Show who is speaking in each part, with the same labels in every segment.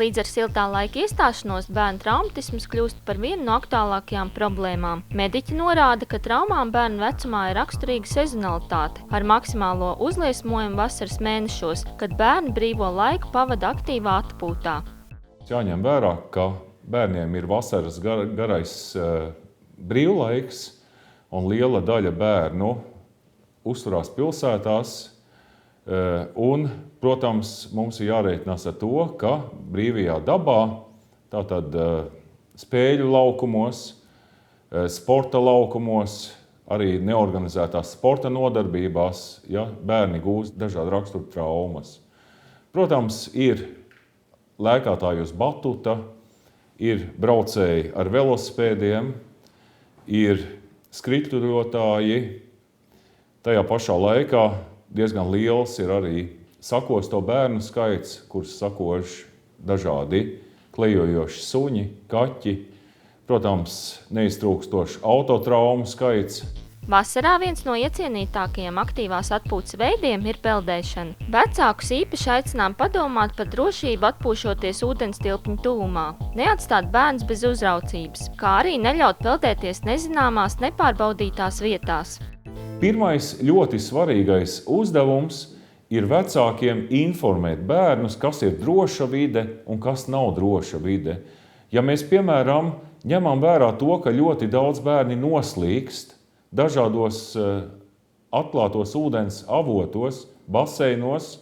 Speaker 1: Līdz ar siltā laika iestāšanos bērnu traumatisms kļūst par vienu no aktuālākajām problēmām. Mediķi norāda, ka traumām bērnu vecumā ir raksturīga sezonalitāte ar maksimālo uzliesmojumu vasaras mēnešos, kad bērni brīvo laiku pavada aktīvā atpūtā.
Speaker 2: Jāņem vērā, ka bērniem ir vasaras garais brīvlaiks un liela daļa bērnu uzturās pilsētās. Un, protams, mums ir jārēķinās ar to, ka brīvajā dabā, tātad spēļu laukumos, sporta laukumos, arī neorganizētās sporta nodarbībās, ja, bērni gūst dažādu raksturu traumas. Protams, ir lēkātāji uz batuta, ir braucēji ar velospēdiem, ir skrituļotāji, tajā pašā laikā diezgan liels ir arī sakosto bērnu skaits, kurus sakoši dažādi klejojoši suņi, kaķi, protams, neiztrūkstoši autotraumu skaits.
Speaker 1: Vasarā viens no iecienītākajiem aktīvās atpūtas veidiem ir peldēšana. Vecākus īpaši aicinām padomāt par drošību atpūšoties ūdenstilpņu tuvumā, neatstāt bērnus bez uzraucības, kā arī neļaut peldēties nezināmās, nepārbaudītās vietās.
Speaker 2: Pirmais ļoti svarīgais uzdevums ir vecākiem informēt bērnus, kas ir droša vide un kas nav droša vide. Ja mēs, piemēram, ņemam vērā to, ka ļoti daudz bērni noslīkst dažādos atklātos ūdens avotos, baseinos,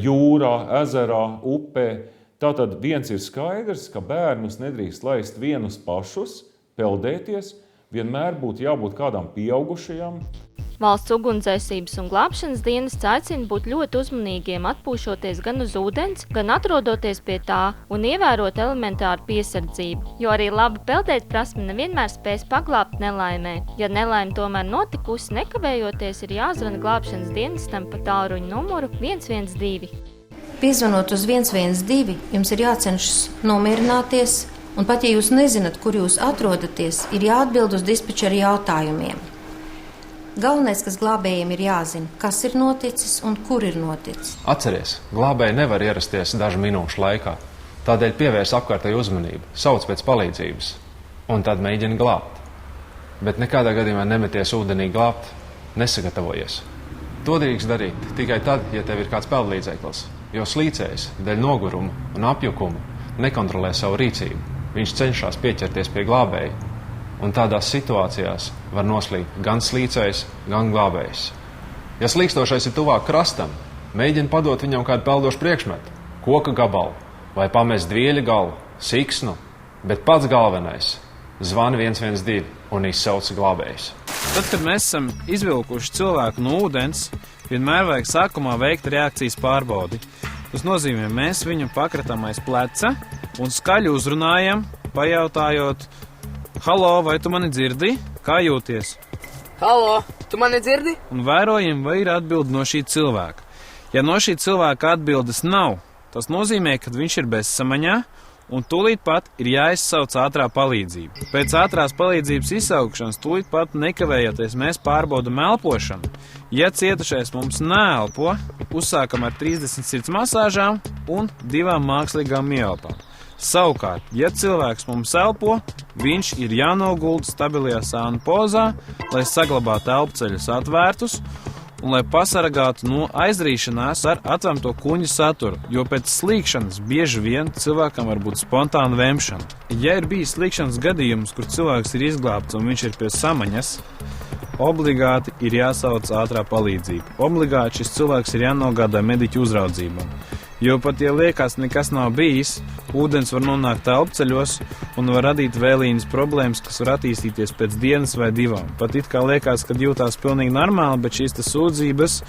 Speaker 2: jūrā, ezerā, upē, tātad viens ir skaidrs, ka bērnus nedrīkst laist vienus pašus, peldēties, vienmēr būtu jābūt kādam pieaugušajam.
Speaker 1: Valsts ugunsdzēsības un glābšanas dienests aicina būt ļoti uzmanīgiem atpūšoties gan uz ūdens, gan atrodoties pie tā un ievērot elementāru piesardzību, jo arī laba peldēt prasme nevienmēr spēs paglābt nelaimē. Ja nelaime tomēr notikusi, nekavējoties ir jāzvana glābšanas dienestam pa tālruņa numuru 112.
Speaker 3: Piezvanot uz 112, jums ir jācenšas nomierināties, un pat ja jūs nezināt, kur jūs atrodaties, ir jāatbild uz dispečera jautājumiem. Galvenais, kas glābējiem ir jāzina, kas ir noticis un kur ir noticis.
Speaker 4: Atceries, glābēji nevar ierasties dažu minūšu laikā. Tādēļ pievērs apkārtēju uzmanību, sauc pēc palīdzības un tad mēģina glābt. Bet nekādā gadījumā nemeties ūdenī glābt, nesagatavojies. To drīkst darīt tikai tad, ja tev ir kāds peldlīdzeklis, jo slīcējs dēļ noguruma un apjukuma nekontrolē savu rīcību. Viņš cenšas pieķerties pie glābēja. Un tādās situācijās var noslīgt gan slīcējs, gan glābējs. Ja slīkstošais ir tuvāk krastam, mēģina padot viņam kādu peldošu priekšmetu, koka gabalu vai pamest dvieļa galu, siksnu, bet pats galvenais – zvani 112 un izsauc glābējs.
Speaker 5: Tad, kad mēs esam izvilkuši cilvēku no ūdens, vienmēr vajag sākumā veikt reakcijas pārbaudi. Tas nozīmē, mēs viņu pakratām aiz pleca un skaļi uzrunājam, pajautājot: Halo, vai tu mani dzirdi? Kā jūties?
Speaker 6: Halo, tu mani dzirdi?
Speaker 5: Un vērojam, vai ir atbilde no šī cilvēka. Ja no šī cilvēka atbildes nav, tas nozīmē, ka viņš ir bezsamaņā un tūlīt pat ir jāizsauc ātrā palīdzība. Pēc ātrās palīdzības izsaukšanas tūlīt pat nekavējoties mēs pārbaudam elpošanu. Ja cietušais mums neelpo, uzsākam ar 30 sirds masāžām un 2 mākslīgām ieelpām. Savukārt, ja cilvēks mums elpo, viņš ir jānogulda stabilajā sānu pozā, lai saglabātu elpceļus atvērtus un lai pasargātu no aizrīšanās ar atvemto kuņģa saturu, jo pēc slīkšanas bieži vien cilvēkam var būt spontāna vemšana. Ja ir bijis slīkšanas gadījums, kur cilvēks ir izglābts un viņš ir pie samaņas, obligāti ir jāsauc ātrā palīdzība. Obligāti šis cilvēks ir jānogādā mediķu uzraudzībām. Jo pat, ja liekas, nekas nav bijis, ūdens var nonākt elpceļos un var radīt vēlīnas problēmas, kas var attīstīties pēc dienas vai 2. Pat it kā liekas, ka jūtās pilnīgi normāli, bet šīs sūdzības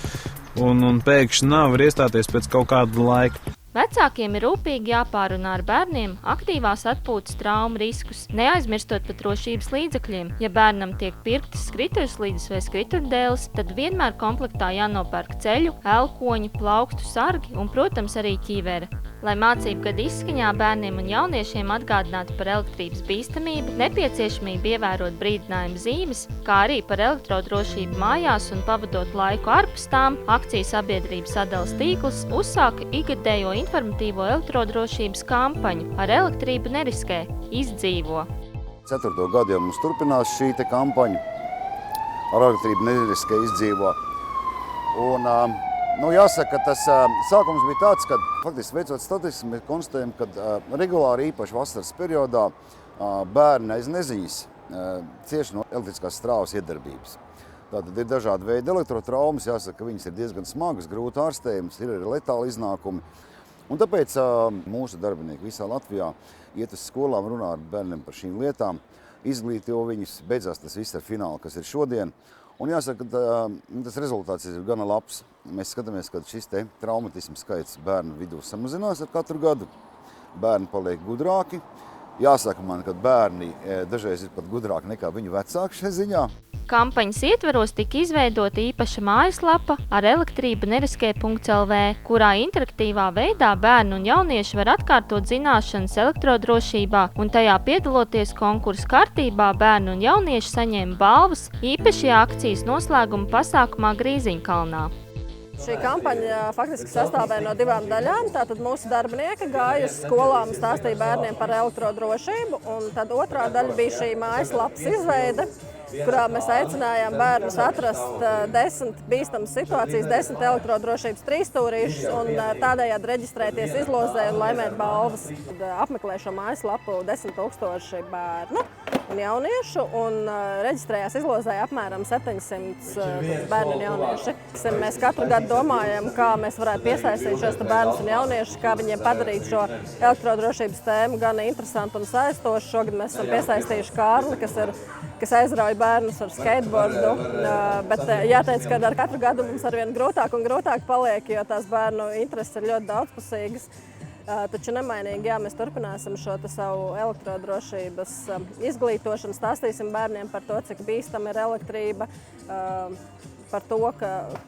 Speaker 5: un pēkšņi nav var iestāties pēc kaut kāda laika.
Speaker 1: Vecākiem ir rūpīgi jāpārunā ar bērniem aktīvās atpūtas traumu riskus, neaizmirstot par drošības līdzekļiem. Ja bērnam tiek pirktas skrituļslīdes vai skrituļdēles, tad vienmēr komplektā jānopērk ceļu, elkoņi, plaukstu sargi un, protams, arī ķivere. Lai mācību gada izskaņā bērniem un jauniešiem atgādinātu par elektrības bīstamību, nepieciešamību ievērot brīdinājumu zīmes, kā arī par elektrodrošību mājās un pavadot laiku ārpus tām, akciju sabiedrības sadalas tīkls uzsāka ikgadējo informatīvo elektrodrošības kampaņu Ar elektrību neriskē, izdzīvo.
Speaker 7: 4. gadu jau mums turpinās šī kampaņa Ar elektrību neriskē, izdzīvo. Un, jāsaka, ka tas sākums bija tāds, ka faktiski veicot statistiku, mēs konstatējam, ka regulāri īpaši vasaras periodā bērni aiz neziņas cieši no elektriskās strāvas iedarbības. Tātad ir dažādi veidi elektrotraumas, jāsaka, ka viņas ir diezgan smagas, grūti ārstējums, ir arī letāli iznākumi. Un tāpēc mūsu darbinieki visā Latvijā iet uz skolām, runā ar bērniem par šīm lietām, izglīto viņus, beidzās tas viss ar finālu, kas ir šodien. Un jāsaka, ka tas rezultāts ir gana labs. Mēs skatāmies, ka šis traumatismu skaits bērnu vidū samazinās ar katru gadu. Bērni paliek gudrāki. Jāsaka man, ka bērni dažreiz ir pat gudrāki nekā viņu vecāki šai ziņā.
Speaker 1: Kampaņas ietveros tika izveidota īpaša mājaslapa ar elektrību neriskē.lv, kurā interaktīvā veidā bērni un jaunieši var atkārtot zināšanas elektrodrošībā, un tajā piedaloties konkursu kārtībā bērni un jaunieši saņēma balvas īpašajā akcijas noslēguma pasākumā Grīziņkalnā.
Speaker 8: Šī kampaņa faktiski sastāvēja no 2 daļām. Tātad mūsu darbinieki gāja uz skolām un stāstīja bērniem par elektrodrošību, un tad otrā daļa bija šī mājaslapas izveide, kurā mēs aicinājām bērnus atrast 10 bīstamas situācijas, 10 elektrodrošības trīsstūrīšus un tādējādi reģistrēties izlozē un laimēt balvas. Apmeklē šo mājaslapu 10 000 bērnu un jauniešu un reģistrējās izlozē apmēram 700 bērnu un jaunieši. Mēs katru gadu domājam, kā mēs varētu piesaistīt šos bērnus un jauniešus, kā viņiem padarīt šo elektrodrošības tēmu gan interesantu un saistošu. Šogad mēs esam piesaistījuši Kārli, kas aizrauja bērnus ar skateboardu, bet jāteic, ka ar katru gadu mums arvien grūtāk un grūtāk paliek, jo tās bērnu intereses ir ļoti daudzpusīgas. Taču nemainīgi, mēs turpināsim šo savu elektrodrošības izglītošanu, stāstīsim bērniem par to, cik bīstama ir elektrība, par to,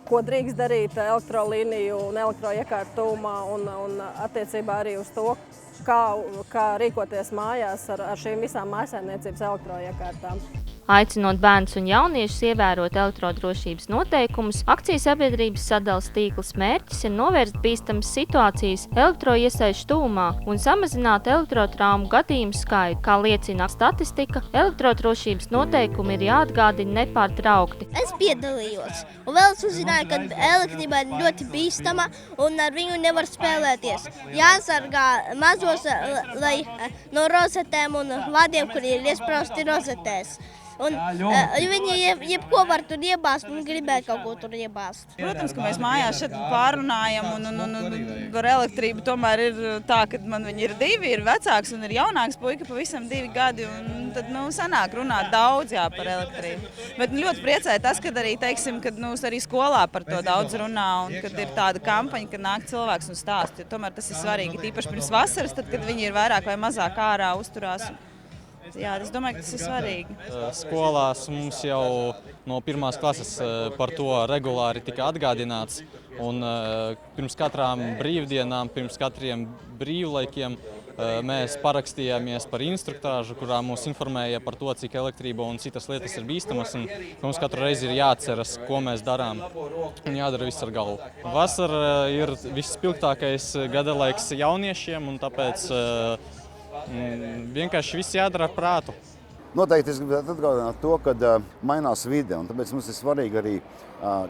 Speaker 8: ko drīkst darīt elektrolīniju un elektroiekārtu tuvumā un attiecībā arī uz to, kā rīkoties mājās ar šīm visām mājsaimniecības elektroiekārtām.
Speaker 1: Aicinot bērnus un jauniešus ievērot elektrodrošības noteikumus, akciju sabiedrības sadalas tīkls mērķis ir novērst bīstamas situācijas elektroiesaišu tuvumā un samazināt elektrotraumu gadījumu skaitu. Kā liecina statistika, elektrodrošības noteikumi ir jāatgādina nepārtraukti.
Speaker 9: Es piedalījos un vēl es uzzināju, ka elektrība ir ļoti bīstama un ar viņu nevar spēlēties. Jāsargā mazos no rozetēm un vadiem, kuri ir iesprausti rozetēs. Un viņi jebko var tur iebāzt un gribēja kaut ko tur iebāzt.
Speaker 10: Protams, ka mēs mājās šeit pārunājam un par elektrību tomēr ir tā, ka man viņi ir 2, ir vecāks un ir jaunāks puika, pavisam 2 gadi, un tad, sanāk runāt daudz, par elektrību. Bet ļoti priecēja tas, kad arī, teiksim, kad arī skolā par to daudz runā un kad ir tāda kampaņa, kad nāk cilvēks un stāst, jo tomēr tas ir svarīgi, tīpaši pirms vasaras, tad, kad viņi ir vairāk vai mazāk ārā uzturās. Jā, es domāju, ka tas ir svarīgi.
Speaker 11: Skolās mums jau no 1. klases par to regulāri tika atgādināts. Un pirms katrām brīvdienām, pirms katriem brīvlaikiem mēs parakstījāmies par instruktāžu, kurā mūs informēja par to, cik elektrība un citas lietas ir bīstamas. Un mums katru reizi ir jāatceras, ko mēs darām un jādara viss ar galvu. Vasara ir visspilgtākais gada laiks jauniešiem, un tāpēc vienkārši viss jādara ar prātu.
Speaker 7: Noteikti es gribētu atgādināt to, ka mainās vide, un tāpēc mums ir svarīgi arī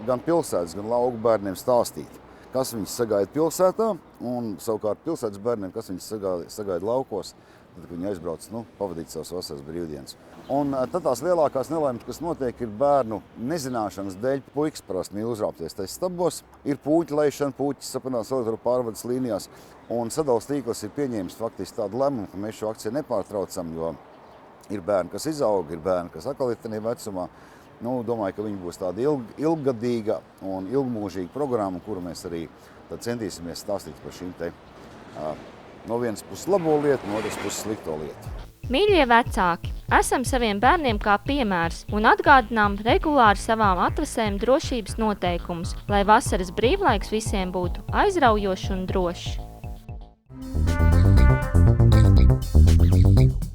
Speaker 7: gan pilsētas, gan lauku bērniem stāstīt, kas viņus sagaida pilsētā, un savukārt pilsētas bērniem, kas viņus sagaida laukos, tad, kad viņi aizbrauc pavadīt savas vasaras brīvdienas. Un tad tās lielākās nelaimes, kas notiek, ir bērnu nezināšanas dēļ. Puikas parasti mīl uzrāpties tais stabos, ir puķi laišana, puķis sapanās elektropārvades līnijās, un sadalas tīkls ir pieņēmis faktiski tādu lēmumu, ka mēs šo akciju nepārtraucam, jo ir bērni, kas izaug, ir bērni, kas atkal ir tajā vecumā. Domāju, ka viņi būs tāda ilggadīga un ilgmūžīga programma, kuru mēs arī centīsimies stāstīt par šīm no vienas puses labo lietu, no otras puses slikto lietu.
Speaker 1: Mīļie vecāki, esam saviem bērniem kā piemērs un atgādinām regulāri savām atvasēm drošības noteikumus, lai vasaras brīvlaiks visiem būtu aizraujošs un drošs.
Speaker 12: Thank you.